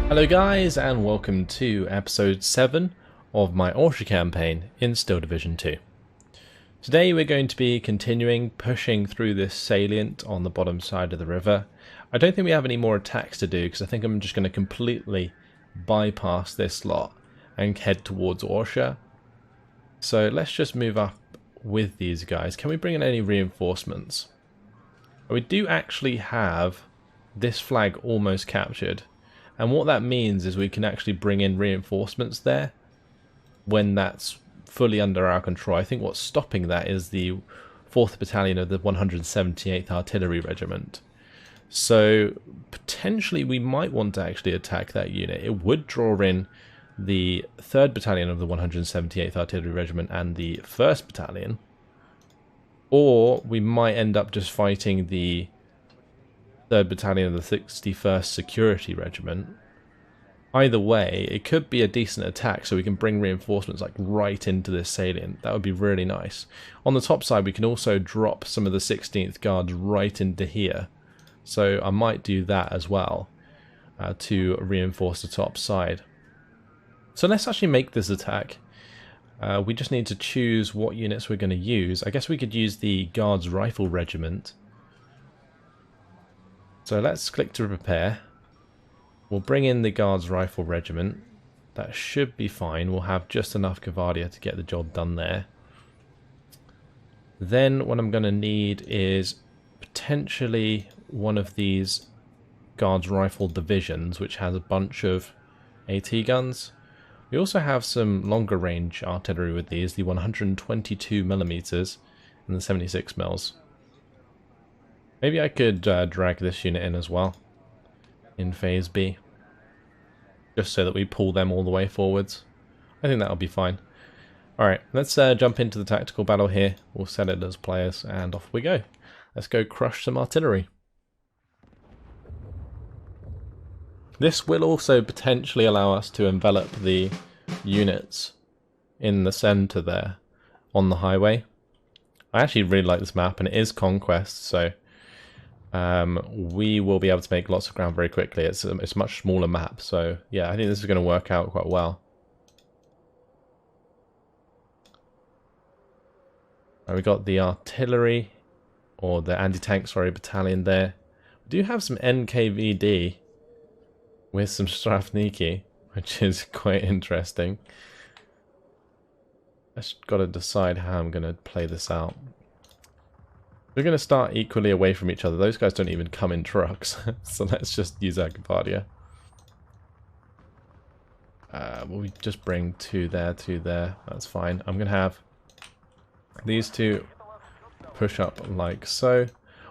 Hello guys, and welcome to episode 7 of my Orsha campaign in Steel Division 2. Today we're going to be continuing pushing through this salient on the bottom side of the river. I don't think we have any more attacks to do because I think I'm just going to completely bypass this lot and head towards Orsha. So let's just move up with these guys. Can we bring in any reinforcements? We do actually have this flag almost captured. And what that means is we can actually bring in reinforcements there when that's fully under our control. I think what's stopping that is the 4th Battalion of the 178th Artillery Regiment. So potentially we might want to actually attack that unit. It would draw in the 3rd Battalion of the 178th Artillery Regiment and the 1st Battalion. Or we might end up just fighting the 3rd Battalion of the 61st Security Regiment. Either way, it could be a decent attack, so we can bring reinforcements like right into this salient. That would be really nice. On the top side, we can also drop some of the 16th Guards right into here. So I might do that as well to reinforce the top side. So let's actually make this attack. We just need to choose what units we're going to use. I guess we could use the Guards Rifle Regiment. So let's click to prepare. We'll bring in the Guards Rifle Regiment. That should be fine. We'll have just enough Cavadia to get the job done there. Then what I'm going to need is potentially one of these Guards Rifle Divisions, which has a bunch of AT guns. We also have some longer range artillery with these, the 122mm and the 76mm. Maybe I could drag this unit in as well, in Phase B, just so that we pull them all the way forwards. I think that'll be fine. Alright, let's jump into the tactical battle here. We'll set it as players, and off we go. Let's go crush some artillery. This will also potentially allow us to envelop the units in the centre there, on the highway. I actually really like this map, and it is Conquest, so we will be able to make lots of ground very quickly. It's a much smaller map, so yeah, I think this is going to work out quite well. We got the artillery, or the anti-tank, sorry, battalion there. We do have some NKVD with some Strafniki, which is quite interesting. I just got to decide how I'm going to play this out. We're going to start equally away from each other. Those guys don't even come in trucks, so let's just use our Cavadia. We'll just bring two there, that's fine. I'm going to have these two push up like so.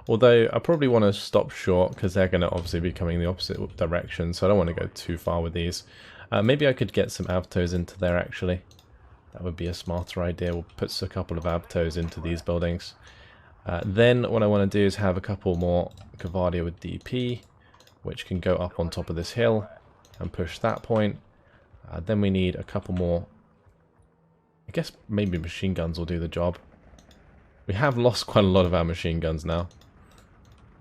Although I probably want to stop short because they're going to obviously be coming the opposite direction, so I don't want to go too far with these. Maybe I could get some Avtos into there actually. That would be a smarter idea. We'll put a couple of Avtos into these buildings. Then what I want to do is have a couple more Cavadia with DP, which can go up on top of this hill and push that point. Then we need a couple more. I guess maybe machine guns will do the job. We have lost quite a lot of our machine guns now.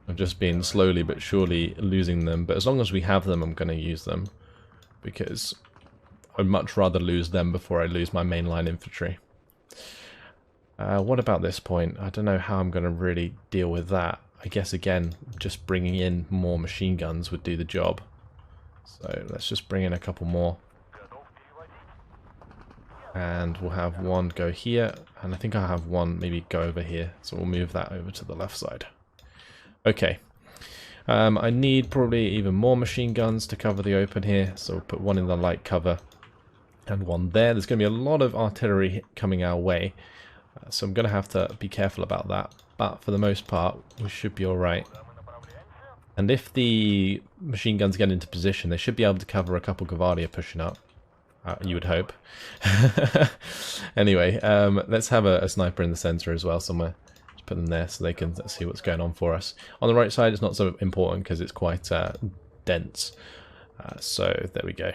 I've just been slowly but surely losing them, but as long as we have them, I'm going to use them, because I'd much rather lose them before I lose my mainline infantry. What about this point? I don't know how I'm going to really deal with that. I guess again, just bringing in more machine guns would do the job. So let's just bring in a couple more. And we'll have one go here, and I think I'll have one maybe go over here. So we'll move that over to the left side. Okay. I need probably even more machine guns to cover the open here. So we'll put one in the light cover and one there. There's going to be a lot of artillery coming our way. So I'm going to have to be careful about that, but for the most part we should be alright. And if the machine guns get into position, they should be able to cover a couple Cavadia pushing up, you would hope. Anyway, let's have a sniper in the centre as well somewhere. Just put them there so they can see what's going on for us. On the right side it's not so important because it's quite dense. So there we go.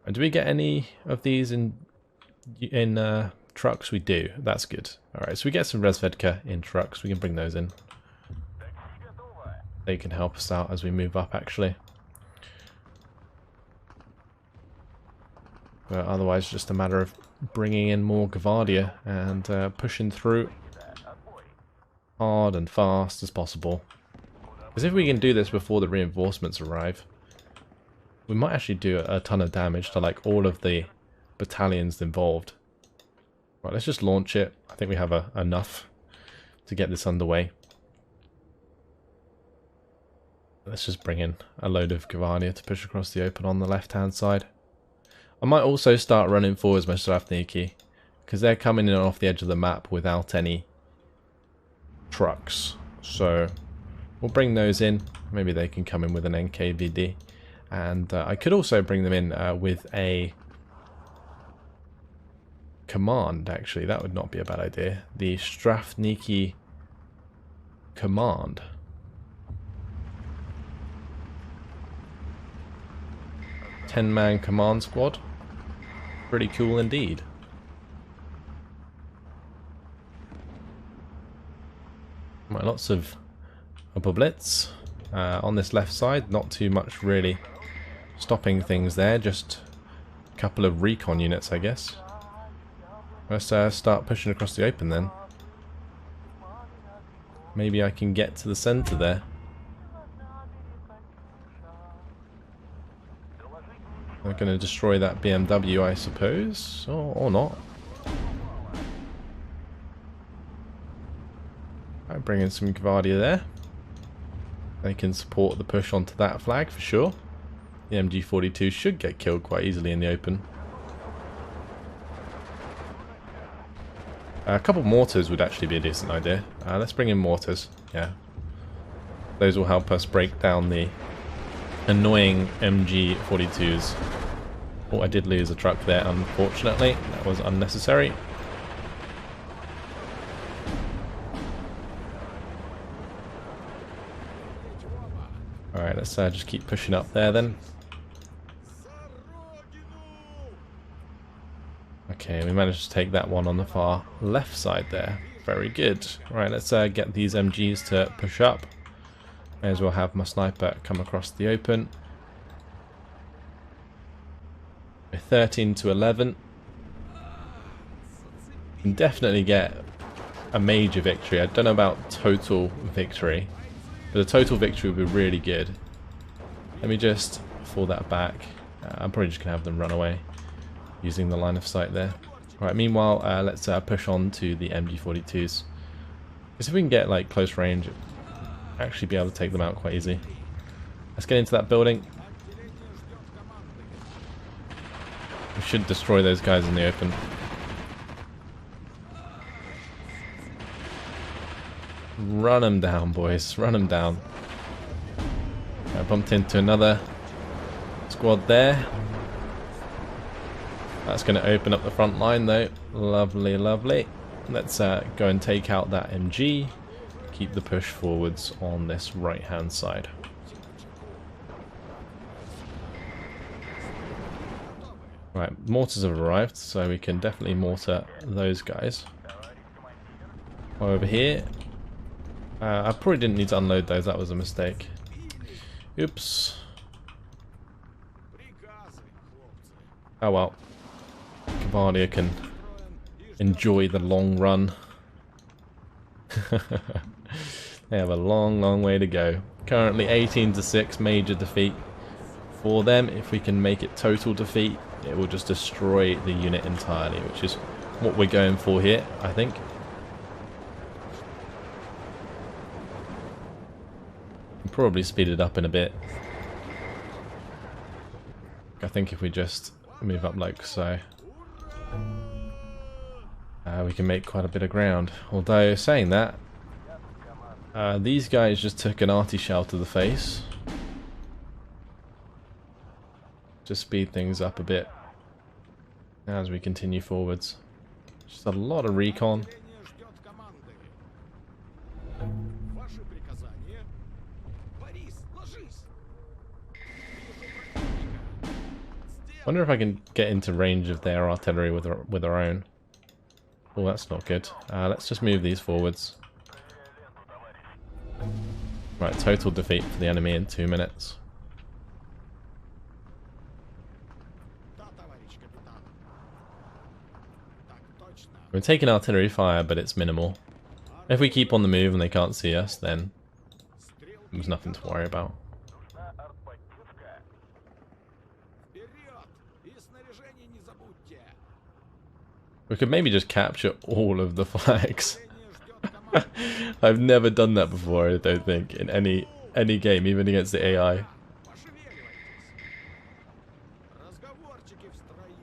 And do we get any of these in trucks? We do. That's good. Alright, so we get some Resvedka in trucks. We can bring those in. They can help us out as we move up, actually. But otherwise, just a matter of bringing in more Gvardia and pushing through hard and fast as possible. Because if we can do this before the reinforcements arrive, we might actually do a ton of damage to like all of the battalions involved. Right, let's just launch it. I think we have enough to get this underway. Let's just bring in a load of Gvardia to push across the open on the left-hand side. I might also start running forwards my Stravniki, because they're coming in off the edge of the map without any trucks. So we'll bring those in. Maybe they can come in with an NKVD. And I could also bring them in with a command, actually. That would not be a bad idea. The Stravniki command. Ten-man command squad. Pretty cool indeed. Right, lots of blitz on this left side. Not too much really stopping things there. Just a couple of recon units, I guess. Let's start pushing across the open then. Maybe I can get to the center there. They're going to destroy that BMW, I suppose, or not. Right, bring in some Gvardia there. They can support the push onto that flag for sure. The MG42 should get killed quite easily in the open. A couple mortars would actually be a decent idea. Let's bring in mortars. Yeah, those will help us break down the annoying MG42s. Oh, I did lose a truck there, unfortunately. That was unnecessary. Alright, let's just keep pushing up there then. Okay, we managed to take that one on the far left side there. Very good. Alright, let's get these MGs to push up. May as well have my sniper come across the open. We're 13 to 11. We can definitely get a major victory. I don't know about total victory, but a total victory would be really good. Let me just fall that back. I'm probably just going to have them run away using the line of sight there. Right, meanwhile, let's push on to the MG42s. Because if we can get like close range, actually be able to take them out quite easy. Let's get into that building. We should destroy those guys in the open. Run them down, boys. Run them down. I bumped into another squad there. That's going to open up the front line though. Lovely, lovely. Let's go and take out that MG. Keep the push forwards on this right hand side. Right, mortars have arrived, so we can definitely mortar those guys. Over here, I probably didn't need to unload those, that was a mistake. Oops. Oh well. Gvardia can enjoy the long run. They have a long, long way to go. Currently 18 to 6, major defeat for them. If we can make it total defeat, it will just destroy the unit entirely, which is what we're going for here, I think. Probably speed it up in a bit. I think if we just move up like so, we can make quite a bit of ground. Although, saying that, these guys just took an arty shell to the face. Just speed things up a bit as we continue forwards. Just a lot of recon. Wonder if I can get into range of their artillery with our own. Oh, that's not good. Let's just move these forwards. Right, total defeat for the enemy in 2 minutes. We're taking artillery fire, but it's minimal. If we keep on the move and they can't see us, then there's nothing to worry about. We could maybe just capture all of the flags. I've never done that before, I don't think, in any game, even against the AI.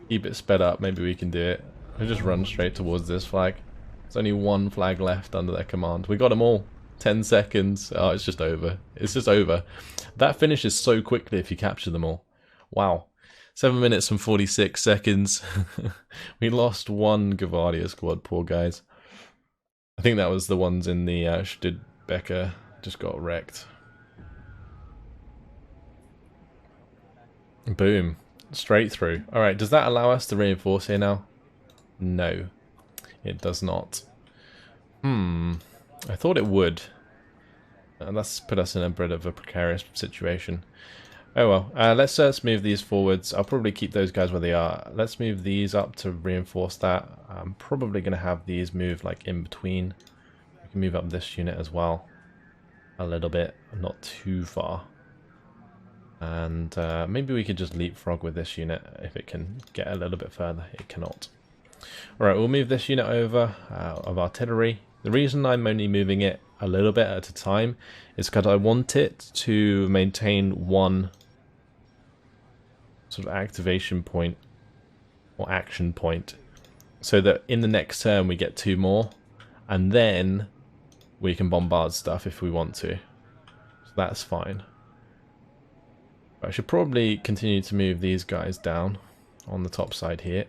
Keep it sped up, maybe we can do it. We'll just run straight towards this flag. There's only one flag left under their command. We got them all. 10 seconds. Oh, it's just over. It's just over. That finishes so quickly if you capture them all. Wow. 7 minutes and 46 seconds. We lost one Gavadia squad, poor guys. I think that was the ones in the Stidbecker. Just got wrecked. Boom. Straight through. Alright, does that allow us to reinforce here now? No. It does not. I thought it would. That's put us in a bit of a precarious situation. Oh well, let's move these forwards. I'll probably keep those guys where they are. Let's move these up to reinforce that. I'm probably going to have these move like in between. We can move up this unit as well. A little bit, not too far. And maybe we could just leapfrog with this unit if it can get a little bit further. It cannot. Alright, we'll move this unit over of artillery. The reason I'm only moving it a little bit at a time is because I want it to maintain one sort of activation point or action point so that in the next turn we get 2 more and then we can bombard stuff if we want to. So that's fine. But I should probably continue to move these guys down on the top side here.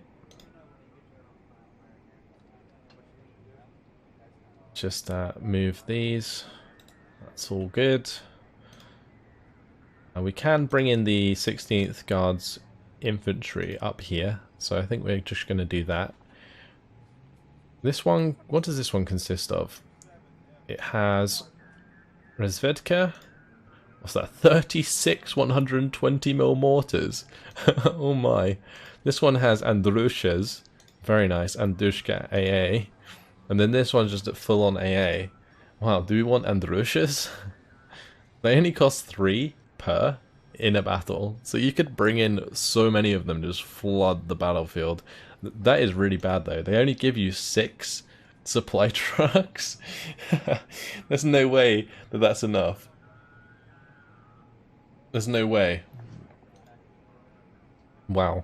Just move these. That's all good. And we can bring in the 16th Guards infantry up here. So I think we're just going to do that. This one, what does this one consist of? It has Resvedka. What's that? 36 120mm mortars. Oh my. This one has Andrushas. Very nice. Andrushka AA. And then this one's just at full-on AA. Wow, do we want Andrushas? They only cost 3 per in a battle. So you could bring in so many of them to just flood the battlefield. That is really bad though. They only give you 6 supply trucks. There's no way that that's enough. There's no way. Wow.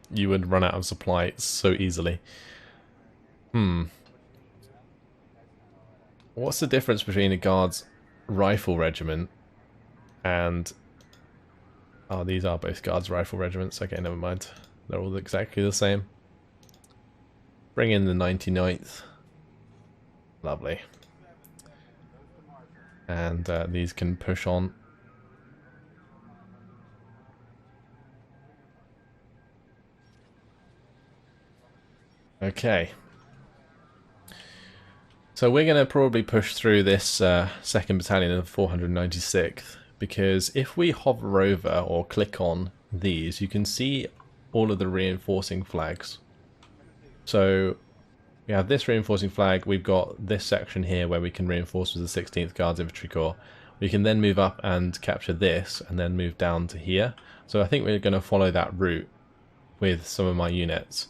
You would run out of supply so easily. What's the difference between a Guards rifle regiment and... Oh, these are both Guards rifle regiments. Okay, never mind. They're all exactly the same. Bring in the 99th. Lovely. And these can push on. Okay. So we're going to probably push through this 2nd Battalion of 496th, because if we hover over or click on these, you can see all of the reinforcing flags. So we have this reinforcing flag, we've got this section here where we can reinforce with the 16th Guards Infantry Corps. We can then move up and capture this and then move down to here. So I think we're going to follow that route with some of my units.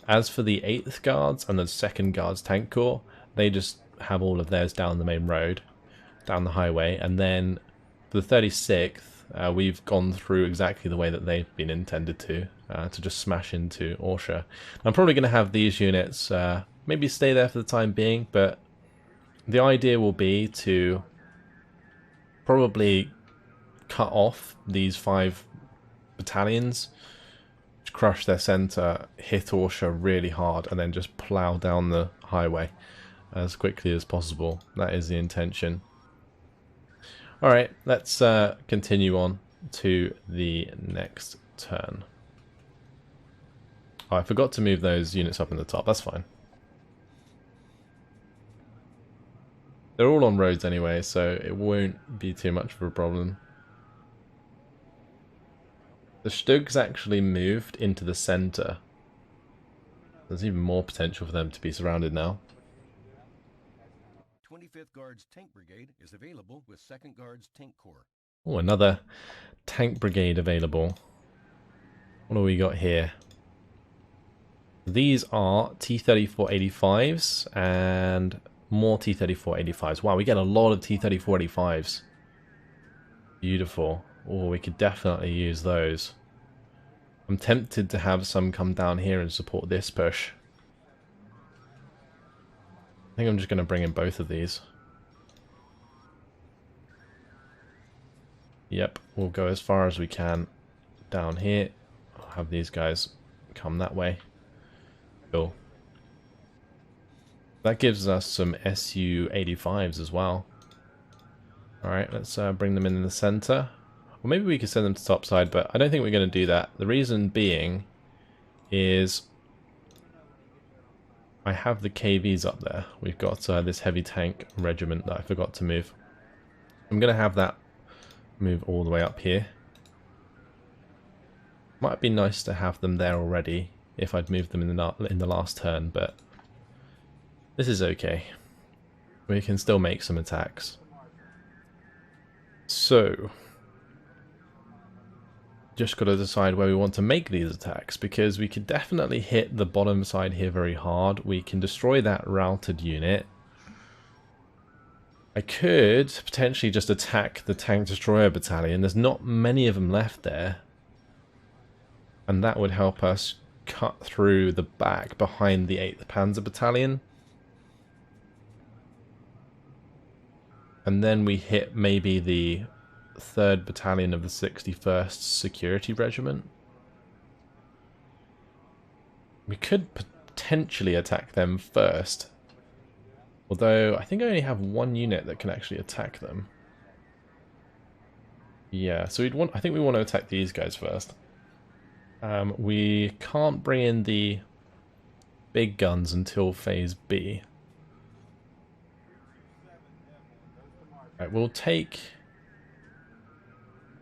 As for the 8th Guards and the 2nd Guards Tank Corps, they just have all of theirs down the main road, down the highway, and then for the 36th, we've gone through exactly the way that they've been intended to just smash into Orsha. I'm probably going to have these units maybe stay there for the time being, but the idea will be to probably cut off these 5 battalions, crush their centre, hit Orsha really hard, and then just plough down the highway as quickly as possible. That is the intention. Alright, let's continue on to the next turn. Oh, I forgot to move those units up in the top. That's fine. They're all on roads anyway, so it won't be too much of a problem. The Stug's actually moved into the centre. There's even more potential for them to be surrounded now. 25th Guards Tank Brigade is available with 2nd Guards Tank Corps. Oh, another tank brigade available. What do we got here? These are T-34-85s and more T-34-85s. Wow, we get a lot of T-34-85s. Beautiful. Oh, we could definitely use those. I'm tempted to have some come down here and support this push. I think I'm just going to bring in both of these. Yep, we'll go as far as we can down here. I'll have these guys come that way. Cool. That gives us some Su-85s as well. Alright, let's bring them in the center. Or maybe we could send them to topside, but I don't think we're going to do that. The reason being is I have the KVs up there. We've got this heavy tank regiment that I forgot to move. I'm going to have that move all the way up here. Might be nice to have them there already if I'd moved them in the last turn, but this is okay. We can still make some attacks. So, just got to decide where we want to make these attacks, because we could definitely hit the bottom side here very hard. We can destroy that routed unit. I could potentially just attack the tank destroyer battalion. There's not many of them left there. And that would help us cut through the back behind the 8th Panzer Battalion. And then we hit maybe the 3rd Battalion of the 61st Security Regiment. We could potentially attack them first. Although, I think I only have one unit that can actually attack them. Yeah, so I think we want to attack these guys first. We can't bring in the big guns until Phase B. Right, we'll take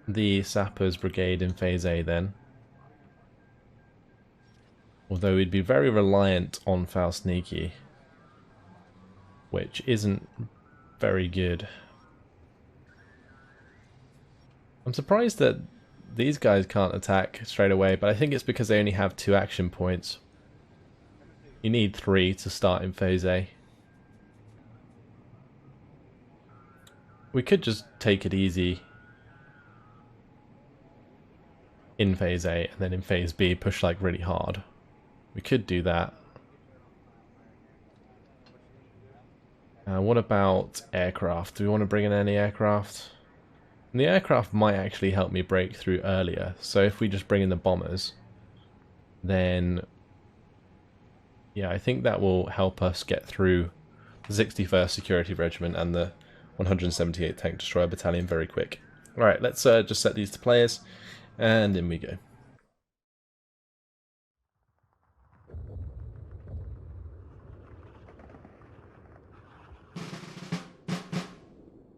the Sappers Brigade in Phase A then. Although we'd be very reliant on Faustniki, which isn't very good. I'm surprised that these guys can't attack straight away, but I think it's because they only have 2 action points. You need 3 to start in Phase A. We could just take it easy in Phase A, and then in Phase B push like really hard. We could do that. What about aircraft? Do we want to bring in any aircraft? And the aircraft might actually help me break through earlier. So if we just bring in the bombers, then yeah, I think that will help us get through the 61st Security Regiment and the 178th Tank Destroyer Battalion very quick. Alright, let's just set these to players, and in we go.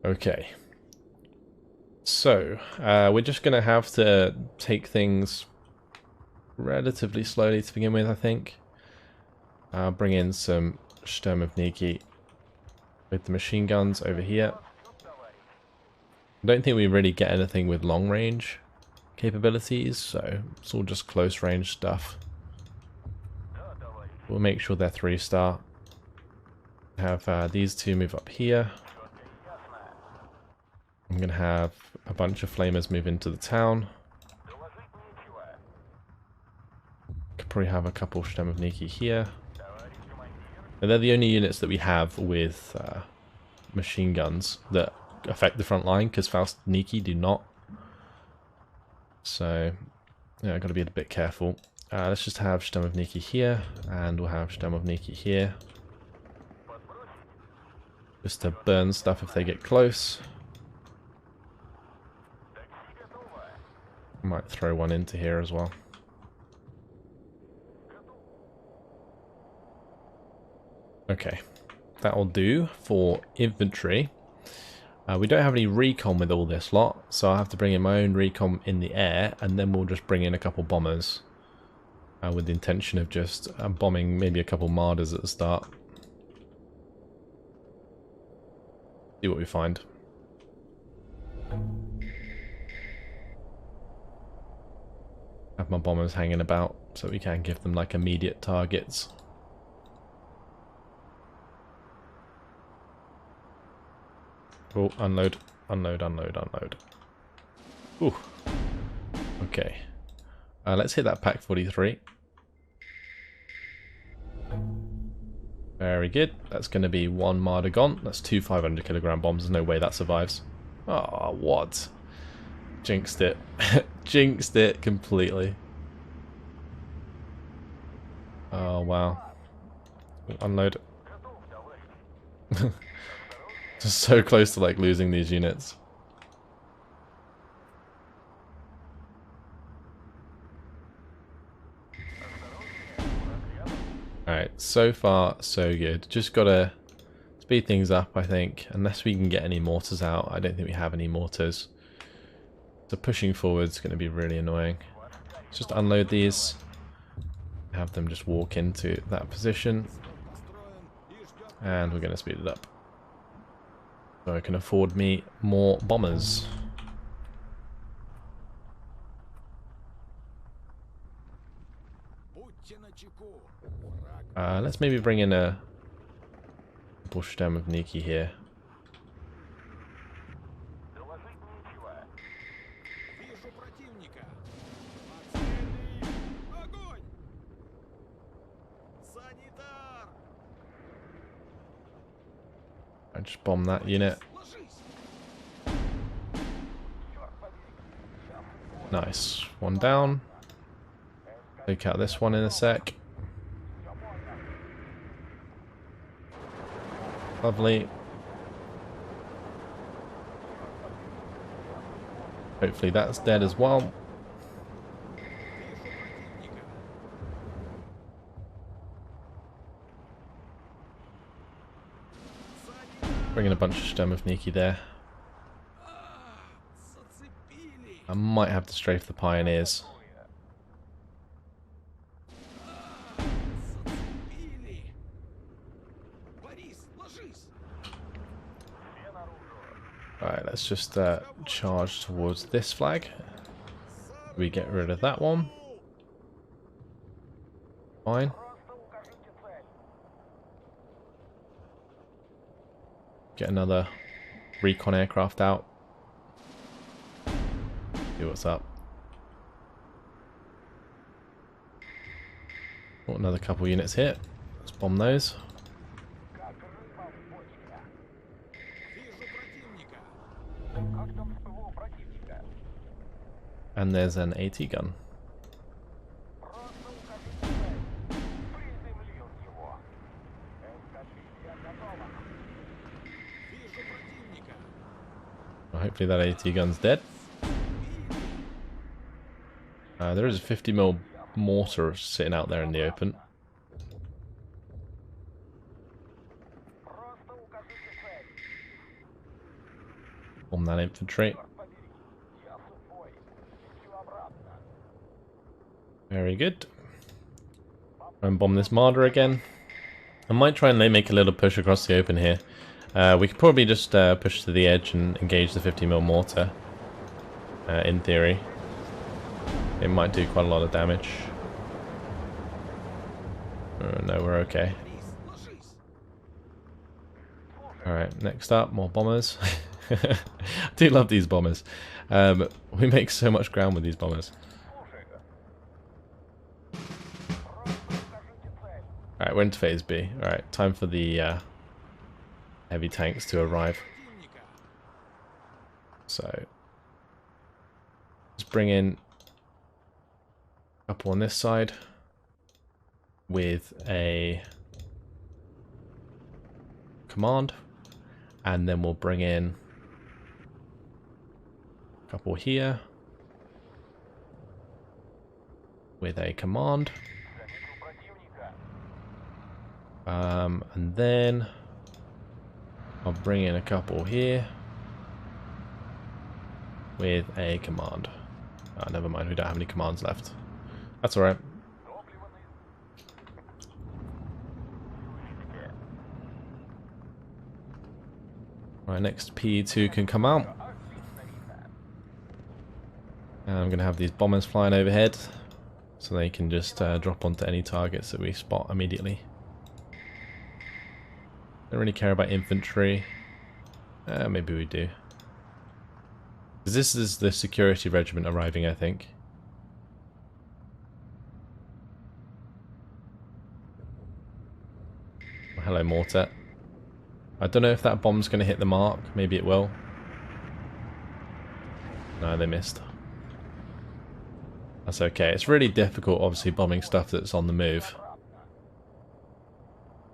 Okay. So, we're just going to have to take things relatively slowly to begin with, I think. Bring in some Sturmovniki with the machine guns over here. I don't think we really get anything with long range capabilities, so it's all just close range stuff. We'll make sure they're 3-star. Have these two move up here. I'm going to have a bunch of flamers move into the town. Could probably have a couple Sturmovniki here. And they're the only units that we have with machine guns that affect the front line, because Faustniki do not. So, yeah, I've got to be a bit careful. Let's just have Sturmovniki here, and we'll have Sturmovniki here. Just to burn stuff if they get close. Might throw one into here as well. Okay, that'll do for infantry. We don't have any recon with all this lot, so I'll have to bring in my own recon in the air, and then we'll just bring in a couple bombers with the intention of just bombing maybe a couple Marders at the start. See what we find. Have my bombers hanging about so we can give them like immediate targets. Oh, unload, unload, unload, unload. Ooh. Okay. Let's hit that Pack 43. Very good. That's going to be one Marder gone. That's two 500 kilogram bombs. There's no way that survives. Oh, what? Jinxed it. Jinxed it completely. Oh, wow. Unload. Just so close to like losing these units. Alright, so far so good. Just gotta speed things up, I think. Unless we can get any mortars out. I don't think we have any mortars. So pushing forward is going to be really annoying. Let's just unload these. Have them just walk into that position. And we're going to speed it up. So I can afford me more bombers. Let's maybe bring in a bush stem of Niki here. I just bomb that unit. Nice. One down. Take out this one in a sec. Lovely. Hopefully that's dead as well. Bringing a bunch of stem of Niki there. I might have to strafe the pioneers. Alright, let's just charge towards this flag. We get rid of that one. Fine. Get another recon aircraft out. See what's up. Oh, another couple units here. Let's bomb those. And there's an AT gun. Well, hopefully that AT gun's dead. There is a 50mm mortar sitting out there in the open. Bomb that infantry. Very good. And bomb this Marder again. I might try and make a little push across the open here. We could probably just push to the edge and engage the 50mm mortar. In theory. It might do quite a lot of damage. No, we're okay. Alright, next up, more bombers. I do love these bombers. We make so much ground with these bombers. Alright, we're into phase B. Alright, time for the heavy tanks to arrive. So, let's bring in a couple on this side with a command, and then we'll bring in a couple here with a command. And then I'll bring in a couple here with a command. Never mind, we don't have any commands left. That's alright. Right, next P2 can come out. And I'm going to have these bombers flying overhead, so they can just drop onto any targets that we spot immediately. Don't really care about infantry. Maybe we do. This is the security regiment arriving, I think. Hello, mortar. I don't know if that bomb's going to hit the mark. Maybe it will. No, they missed. That's okay. It's really difficult, obviously, bombing stuff that's on the move.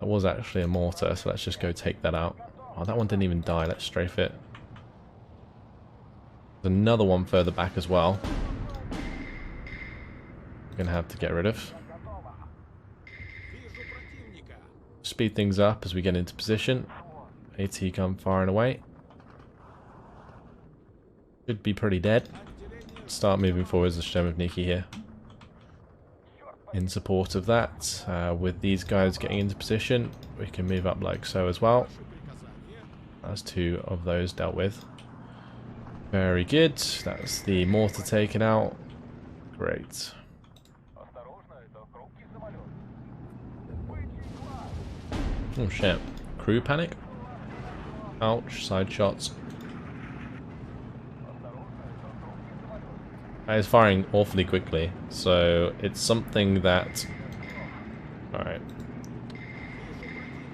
That was actually a mortar, so let's just go take that out. Oh, that one didn't even die. Let's strafe it. There's another one further back as well. We're going to have to get rid of. Speed things up as we get into position. AT gun firing away. Should be pretty dead. Start moving forwards the Stemovniki here. In support of that, with these guys getting into position, we can move up like so as well. That's two of those dealt with. Very good. That's the mortar taken out. Great. Oh shit. Crew panic? Ouch, side shots. It's firing awfully quickly, so it's something that... Alright.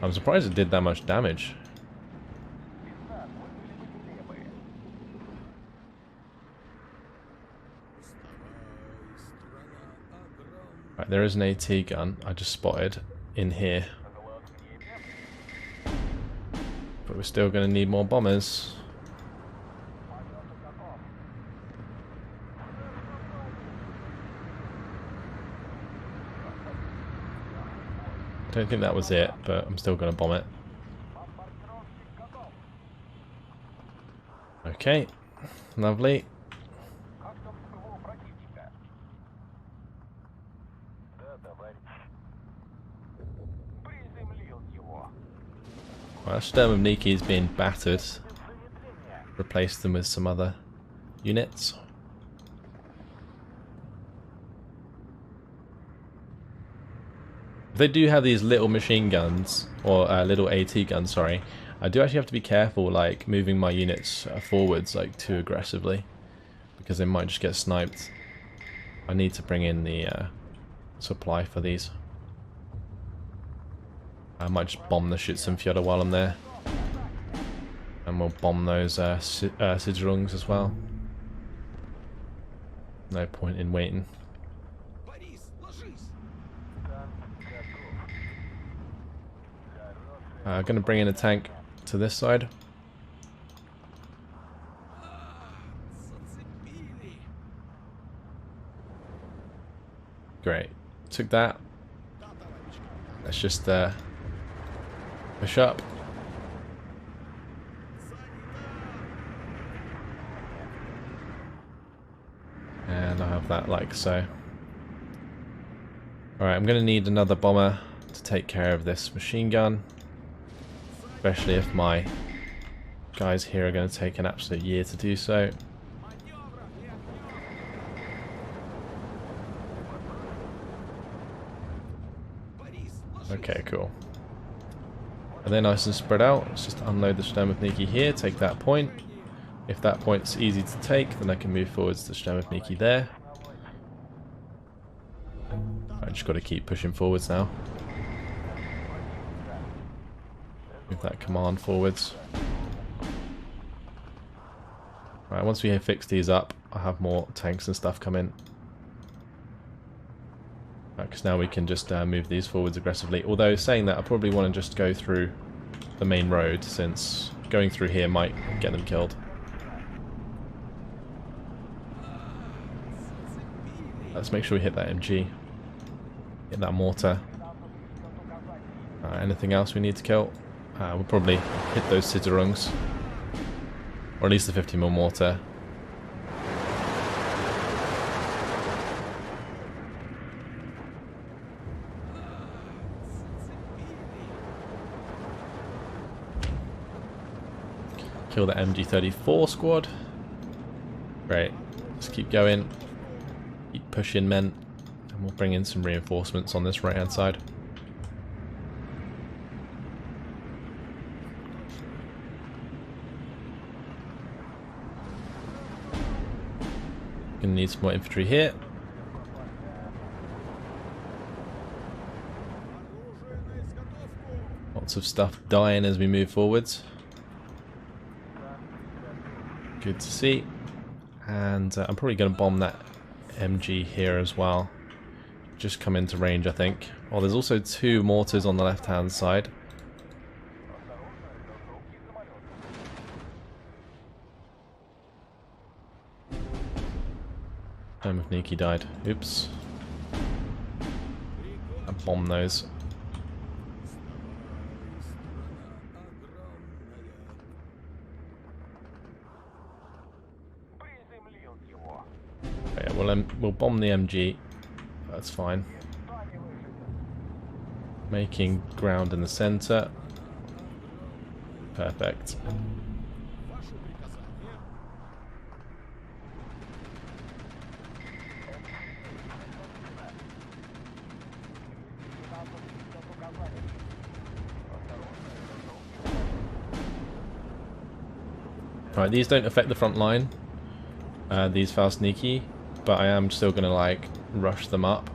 I'm surprised it did that much damage. Right, there is an AT gun I just spotted in here. But we're still going to need more bombers. I don't think that was it, but I'm still going to bomb it. Okay, lovely. Well, Sturmovniki is being battered. Replace them with some other units. They do have these little machine guns, or little AT guns, sorry. I do actually have to be careful, like, moving my units forwards, like, too aggressively. Because they might just get sniped. I need to bring in the supply for these. I might just bomb the Schützenfjorder while I'm there. And we'll bomb those Sicherungs as well. No point in waiting. I'm going to bring in a tank to this side. Great. Took that. Let's just push up. And I have that like so. Alright, I'm going to need another bomber to take care of this machine gun. Especially if my guys here are going to take an absolute year to do so. Okay, cool. And they're nice and spread out. Let's just unload the Sturmovniki here, take that point. If that point's easy to take, then I can move forwards to Sturmovniki there. I just got to keep pushing forwards now. Move that command forwards. Right, once we fix these up, I'll have more tanks and stuff come in. Because now we can just move these forwards aggressively. Although, saying that, I probably want to just go through the main road, since going through here might get them killed. Let's make sure we hit that MG. Hit that mortar. Anything else we need to kill? We'll probably hit those Sicherungs. Or at least the 50mm mortar. Kill the MG34 squad. Great. Let's keep going. Keep pushing, men. And we'll bring in some reinforcements on this right-hand side. Gonna need some more infantry here. Lots of stuff dying as we move forwards. Good to see. And I'm probably going to bomb that MG here as well. Just come into range, I think. Oh, there's also 2 mortars on the left-hand side. Home of Niki died. Oops. I bombed those. Okay, we'll bomb the MG. That's fine. Making ground in the center. Perfect. Right, these don't affect the front line, these fast Niki, but I am still going to like rush them up.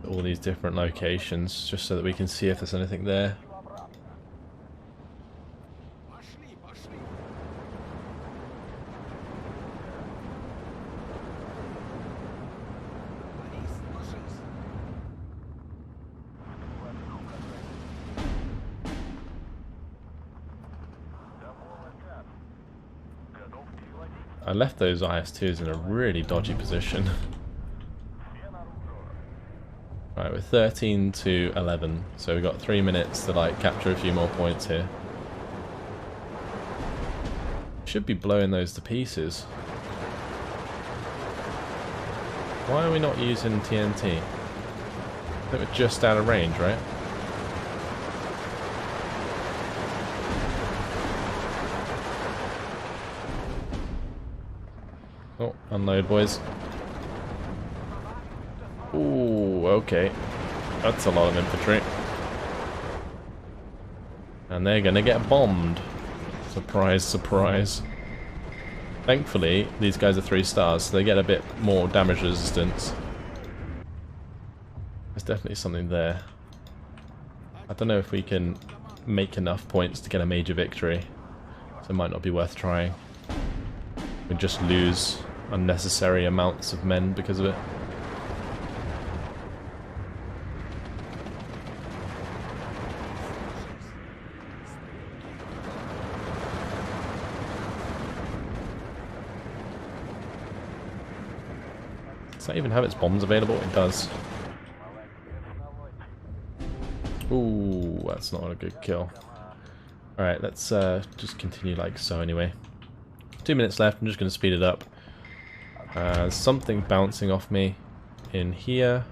All these different locations, just so that we can see if there's anything there. I left those IS-2s in a really dodgy position. Right, we're 13 to 11, so we've got 3 minutes to like capture a few more points here. Should be blowing those to pieces. Why are we not using TNT? I think we're just out of range, right? Oh, unload, boys. Ooh, okay. That's a lot of infantry. And they're gonna get bombed. Surprise, surprise. Thankfully, these guys are 3 stars, so they get a bit more damage resistance. There's definitely something there. I don't know if we can make enough points to get a major victory, so it might not be worth trying. We just lose unnecessary amounts of men because of it. Does that even have its bombs available? It does. Ooh, that's not a good kill. Alright, let's just continue like so anyway. 2 minutes left, I'm just going to speed it up. Something bouncing off me in here.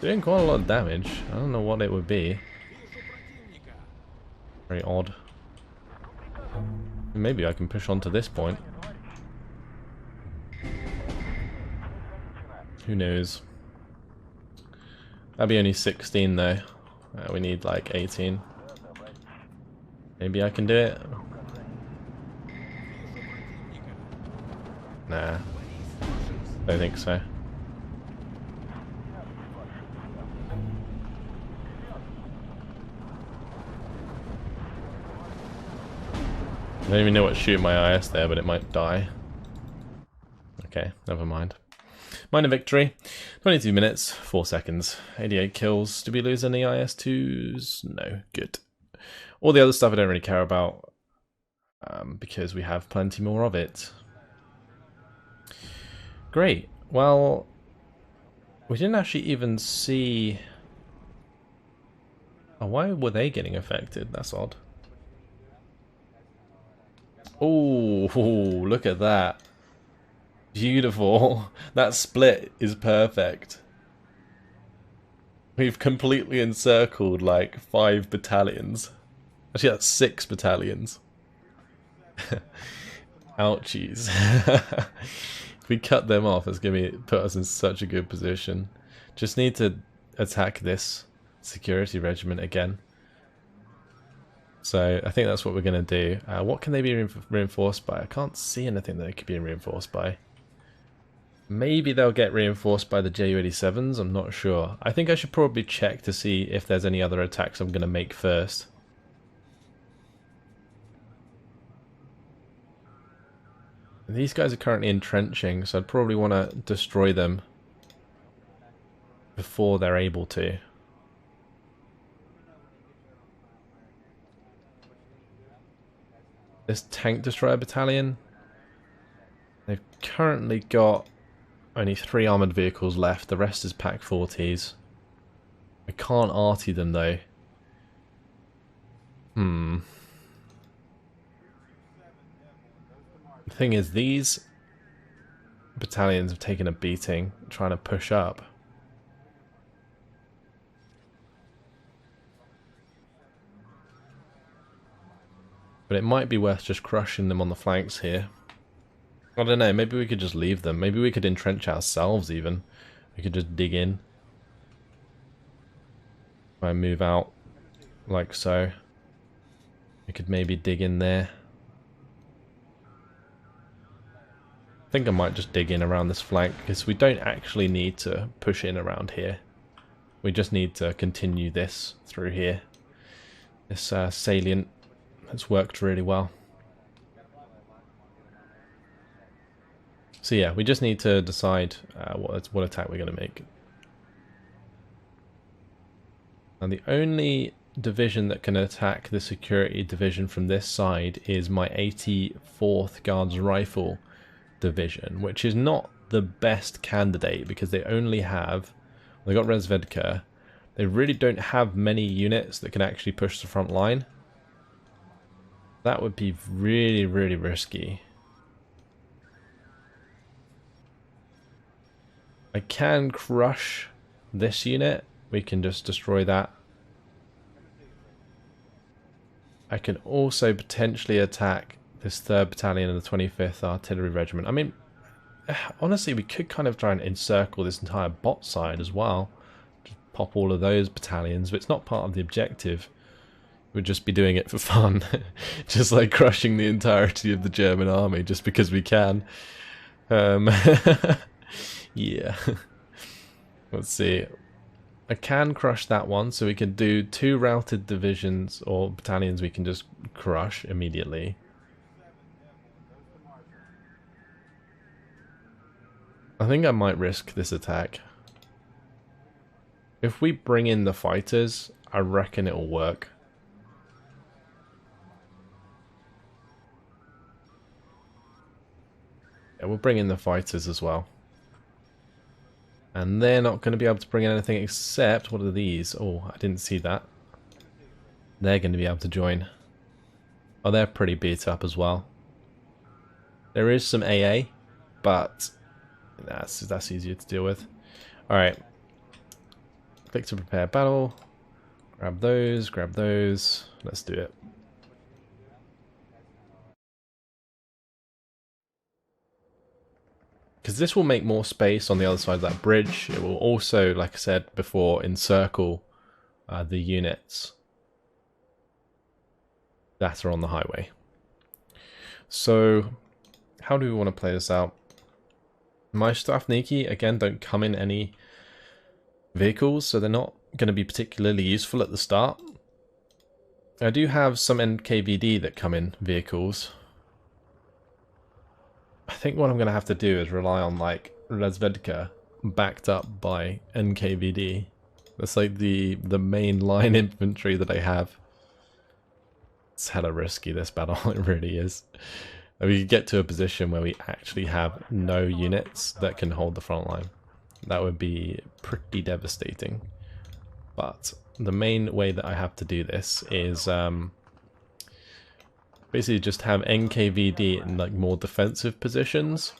Doing quite a lot of damage. I don't know what it would be. Very odd. Maybe I can push on to this point. Who knows? That'd be only 16 though. We need like 18. Maybe I can do it. Nah. Don't think so. I don't even know what's shooting my IS there, but it might die. Okay, never mind. Minor victory. 22 minutes, 4 seconds. 88 kills. Did we lose any IS-2s? No. Good. All the other stuff I don't really care about, because we have plenty more of it. Great. Well, we didn't actually even see... Oh, why were they getting affected? That's odd. Oh, look at that. Beautiful. That split is perfect. We've completely encircled like 5 battalions. Actually, that's 6 battalions. Ouchies. If we cut them off, it's going to put us in such a good position. Just need to attack this security regiment again. So I think that's what we're going to do. What can they be reinforced by? I can't see anything that they could be reinforced by. Maybe they'll get reinforced by the Ju-87s, I'm not sure. I think I should probably check to see if there's any other attacks I'm going to make first. These guys are currently entrenching, so I'd probably want to destroy them before they're able to. This tank destroyer battalion, they've currently got only 3 armoured vehicles left, the rest is Pack 40s. I can't arty them though. The thing is, these battalions have taken a beating trying to push up. But it might be worth just crushing them on the flanks here. I don't know, maybe we could just leave them. Maybe we could entrench ourselves even. We could just dig in. If I move out like so. We could maybe dig in there. I think I might just dig in around this flank because we don't actually need to push in around here. We just need to continue this through here. This salient has worked really well. So yeah, we just need to decide what attack we're going to make. And the only division that can attack the security division from this side is my 84th Guards Rifle division, which is not the best candidate because they only have, they got Resvedka, they really don't have many units that can actually push the front line. That would be really, really risky. I can crush this unit. We can just destroy that. I can also potentially attack this 3rd Battalion of the 25th Artillery Regiment. I mean, honestly, we could kind of try and encircle this entire bot side as well. Just pop all of those battalions, but it's not part of the objective. We'd just be doing it for fun. Just like crushing the entirety of the German army just because we can. Yeah. Let's see. I can crush that one, so we can do 2 routed divisions or battalions we can just crush immediately. I think I might risk this attack. If we bring in the fighters, I reckon it'll work. Yeah, we'll bring in the fighters as well. And they're not going to be able to bring in anything except, what are these? Oh, I didn't see that. They're going to be able to join. Oh, they're pretty beat up as well. There is some AA, but that's easier to deal with. Alright. Click to prepare battle. Grab those, grab those. Let's do it. Because this will make more space on the other side of that bridge. It will also, like I said before, encircle the units that are on the highway. So, how do we want to play this out? My Strafniki, again, don't come in any vehicles, so they're not going to be particularly useful at the start. I do have some NKVD that come in vehicles. I think what I'm going to have to do is rely on like Resvedka backed up by NKVD. That's like the main line infantry that I have. It's hella risky, this battle, it really is. We could get to a position where we actually have no units that can hold the front line. That would be pretty devastating. But the main way that I have to do this is basically just have NKVD in like more defensive positions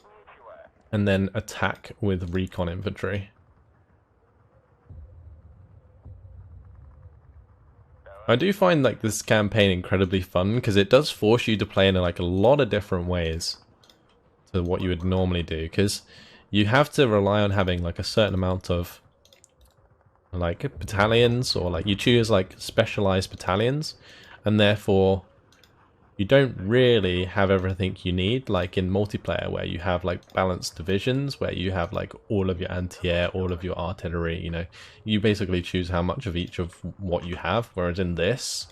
and then attack with recon infantry. I do find like this campaign incredibly fun because it does force you to play in like a lot of different ways to what you would normally do, because you have to rely on having like a certain amount of like battalions, or like you choose like specialized battalions, and therefore you don't really have everything you need like in multiplayer, where you have like balanced divisions, where you have like all of your anti-air, all of your artillery, you know, you basically choose how much of each of what you have, whereas in this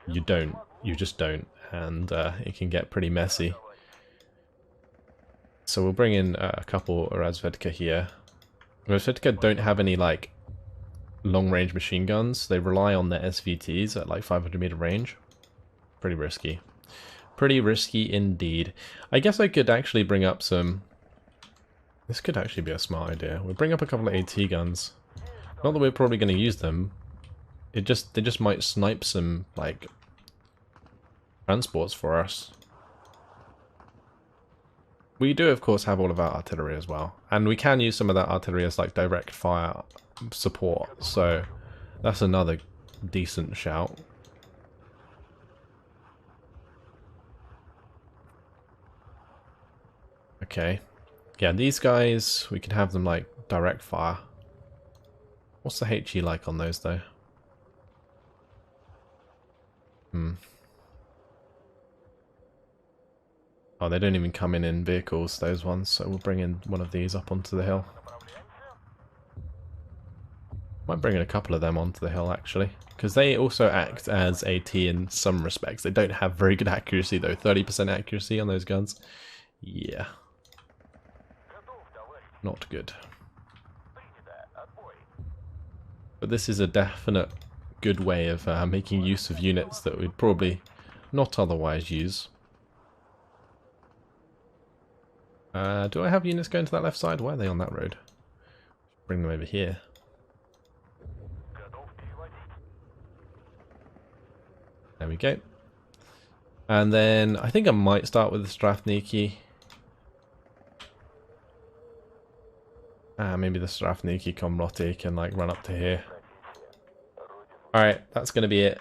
you don't, you just don't, and it can get pretty messy. So we'll bring in a couple Razvedka here. Razvedka don't have any like long-range machine guns. They rely on their SVTs at like 500-meter range. Pretty risky. Pretty risky indeed. I guess I could actually bring up some... This could actually be a smart idea. We'll bring up a couple of AT guns. Not that we're probably going to use them. They just might snipe some like transports for us. We do, of course, have all of our artillery as well. And we can use some of that artillery as like direct fire support. So that's another decent shout. Okay. Yeah, these guys, we can have them like direct fire. What's the HE like on those though? Oh, they don't even come in vehicles, those ones, so we'll bring in one of these up onto the hill. Might bring in a couple of them onto the hill, actually, because they also act as AT in some respects. They don't have very good accuracy, though. 30% accuracy on those guns. Yeah. Not good. But this is a definite good way of making use of units that we'd probably not otherwise use. Do I have units going to that left side? Why are they on that road? Bring them over here. There we go. And then I think I might start with the Strafniki. Maybe the Strafniki Komroti can like run up to here. Alright, that's going to be it.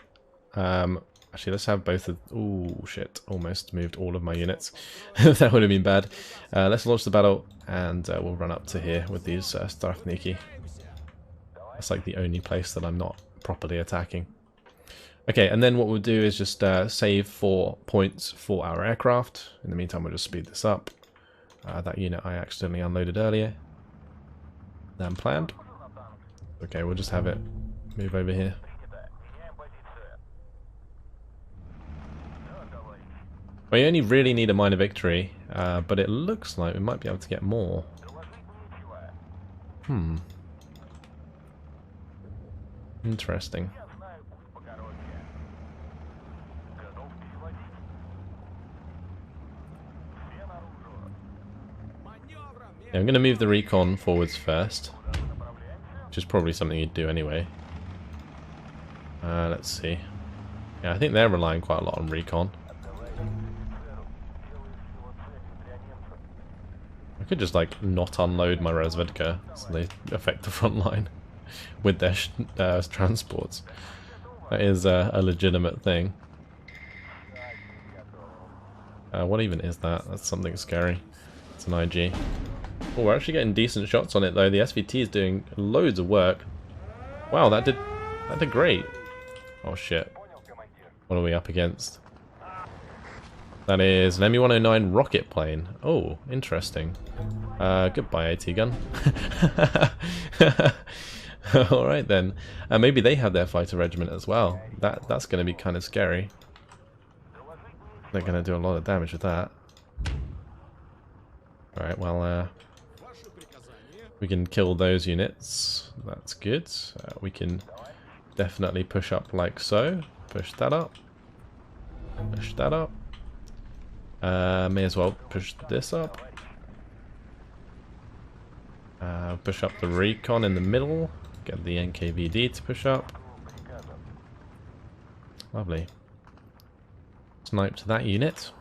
Actually, let's have both of... Ooh, shit. Almost moved all of my units. That would have been bad. Let's launch the battle, and we'll run up to here with these Strafniki. That's like the only place that I'm not properly attacking. Okay, and then what we'll do is just save 4 points for our aircraft. In the meantime, we'll just speed this up. That unit I accidentally unloaded earlier than planned. Okay, we'll just have it move over here. We only really need a minor victory, but it looks like we might be able to get more. Interesting. Yeah, I'm going to move the recon forwards first, which is probably something you'd do anyway. Let's see. Yeah, I think they're relying quite a lot on recon. I could just like not unload my Razvedka so they affect the front line with their transports. That is a legitimate thing. What even is that? That's something scary. It's an IG. Oh, we're actually getting decent shots on it though. The SVT is doing loads of work. Wow, that did great. Oh shit. What are we up against? That is an ME-109 rocket plane. Oh, interesting. Goodbye, AT gun. Alright then. Maybe they have their fighter regiment as well. That's going to be kind of scary. They're going to do a lot of damage with that. Alright, well, we can kill those units. That's good. We can definitely push up like so. Push that up. Push that up. May as well push this up. Push up the recon in the middle. Get the NKVD to push up. Lovely. Sniped that unit.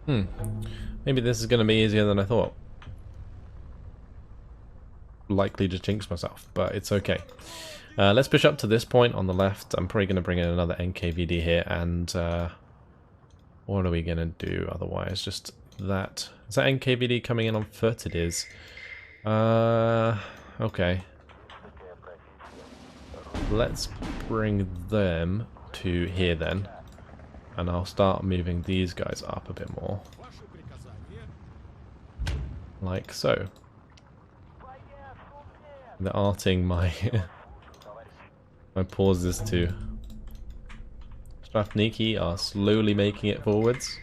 Maybe this is going to be easier than I thought. likely to jinx myself, but it's okay. Let's push up to this point on the left. I'm probably going to bring in another NKVD here, and what are we going to do otherwise? Just that. Is that NKVD coming in on foot? It is. Okay. Let's bring them to here then. And I'll start moving these guys up a bit more. Like so. They're arting my my pauses too. Strafniki are slowly making it forwards.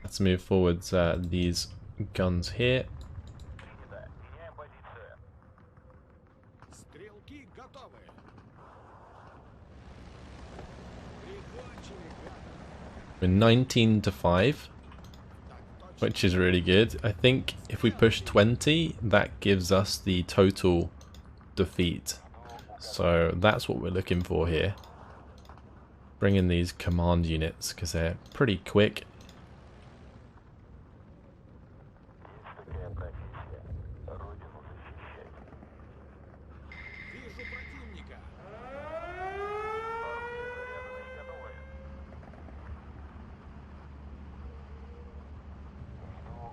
Let's move forwards these guns here. We're 19 to 5, which is really good. I think if we push 20, that gives us the total defeat. So that's what we're looking for here. Bring in these command units because they're pretty quick.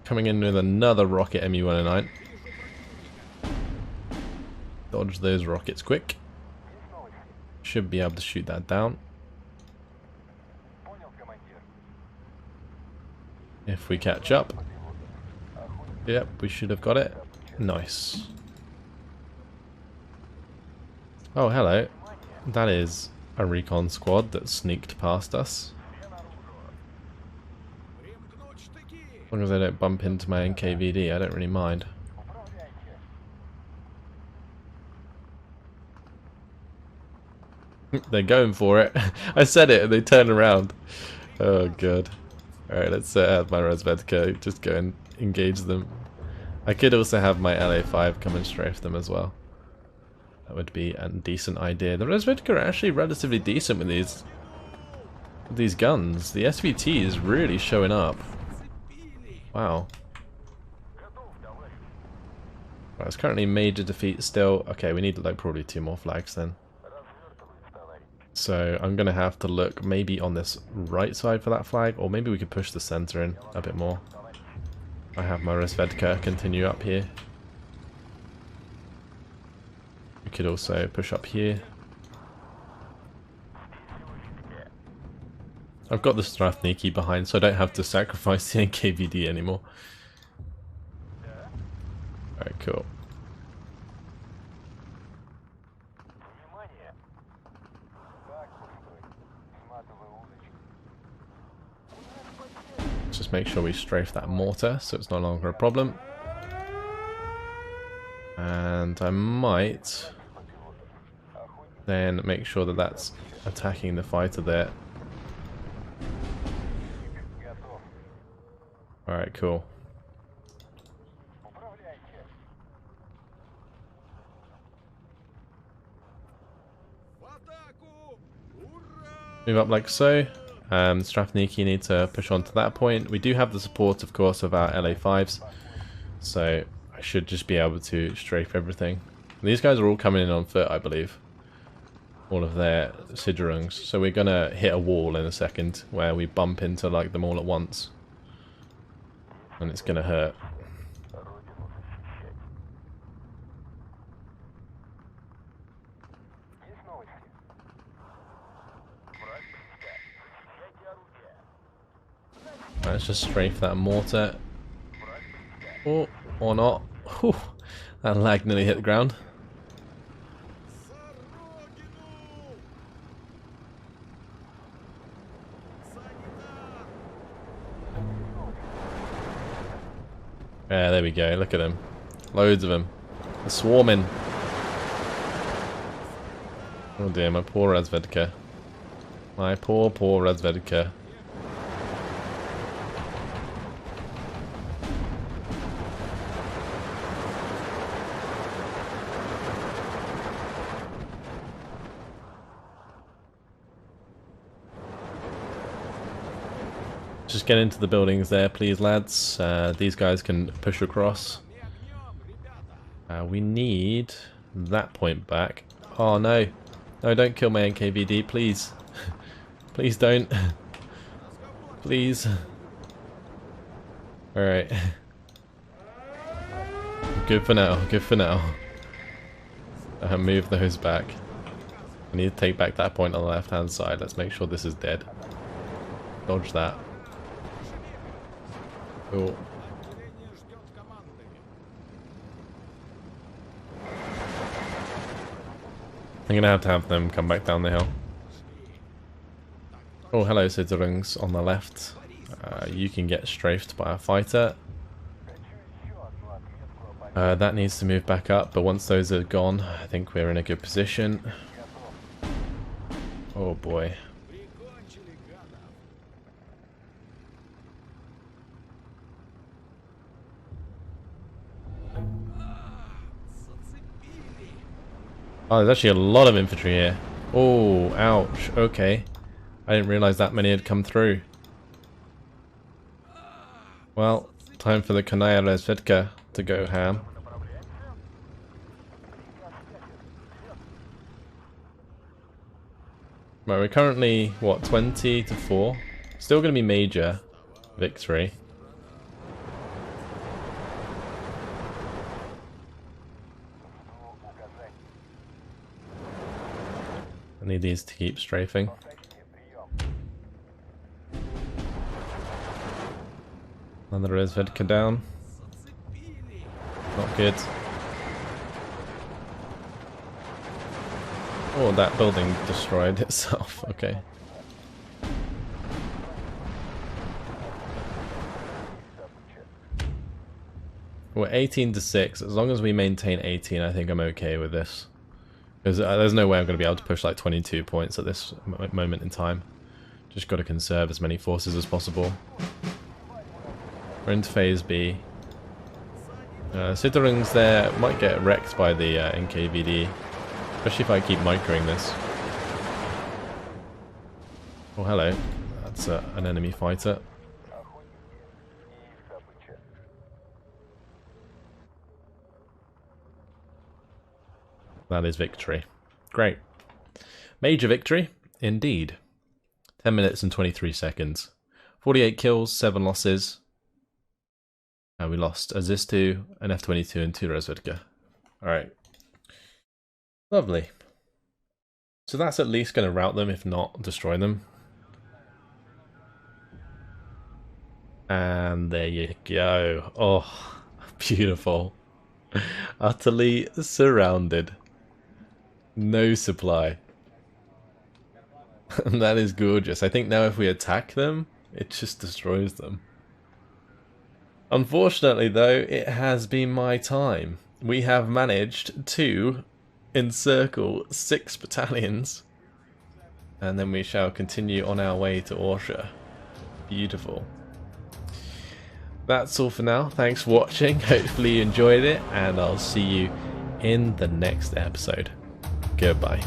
Coming in with another rocket MU-109. Dodge those rockets quick. Should be able to shoot that down. If we catch up. Yep, we should have got it. Nice. Oh, hello. That is a recon squad that sneaked past us. As long as I don't bump into my NKVD, I don't really mind. They're going for it. I said it and they turn around. Oh god. Alright, let's have my Razvedka just go and engage them. I could also have my LA5 come and strafe them as well. That would be a decent idea. The Razvedka are actually relatively decent with these guns. The SVT is really showing up. Wow. Right, it's currently major defeat still. Okay, we need like probably 2 more flags then. So I'm going to have to look maybe on this right side for that flag, or maybe we could push the center in a bit more. I have my Razvedka continue up here. We could also push up here. I've got the Strafniki behind, so I don't have to sacrifice the NKVD anymore. Alright, cool. Just make sure we strafe that mortar so it's no longer a problem. And I might then make sure that that's attacking the fighter there. Alright, cool. Move up like so. Strafniki need to push on to that point. We do have the support, of course, of our LA5s, so I should just be able to strafe everything. These guys are all coming in on foot, I believe. All of their Sidgerungs. So we're gonna hit a wall in a second where we bump into like them all at once. And it's gonna hurt. Let's just strafe that mortar. Oh, or not. Whew, that lag nearly hit the ground. Yeah, there we go. Look at them. Loads of them. They're swarming. Oh dear, my poor Razvedka. My poor Razvedka. Just get into the buildings there, please, lads. These guys can push across. We need that point back. Oh no. No, don't kill my NKVD, please. Please don't. Please. Alright. Good for now, good for now. Move those back. I need to take back that point on the left hand side. Let's make sure this is dead. Dodge that. Cool. I'm gonna have them come back down the hill. Oh, hello, Siderungs on the left. You can get strafed by a fighter. That needs to move back up, but once those are gone, I think we're in a good position. Oh boy. Oh, there's actually a lot of infantry here. Oh, ouch. Okay. I didn't realize that many had come through. Well, time for the Konaya Rezvedka to go ham. Right, we're currently, what, 20 to 4? Still going to be major victory. I need these to keep strafing. Another Rezvedka down. Not good. Oh, that building destroyed itself. Okay. We're 18 to 6. As long as we maintain 18, I think I'm okay with this. Because there's no way I'm going to be able to push like 22 points at this moment in time. Just got to conserve as many forces as possible. We're into phase B. Siderungs there might get wrecked by the NKVD. Especially if I keep microing this. Oh, hello. That's an enemy fighter. That is victory. Great. Major victory, indeed. 10 minutes and 23 seconds. 48 kills, 7 losses. We lost a Zistu, an F-22 and 2 Rezvedka. Alright. Lovely. So that's at least going to rout them, if not destroy them. And there you go. Oh, beautiful. Utterly surrounded. No supply. That is gorgeous. I think now if we attack them, it just destroys them. Unfortunately though, it has been my time. We have managed to encircle 6 battalions. And then we shall continue on our way to Orsha. Beautiful. That's all for now. Thanks for watching. Hopefully you enjoyed it, and I'll see you in the next episode. Goodbye.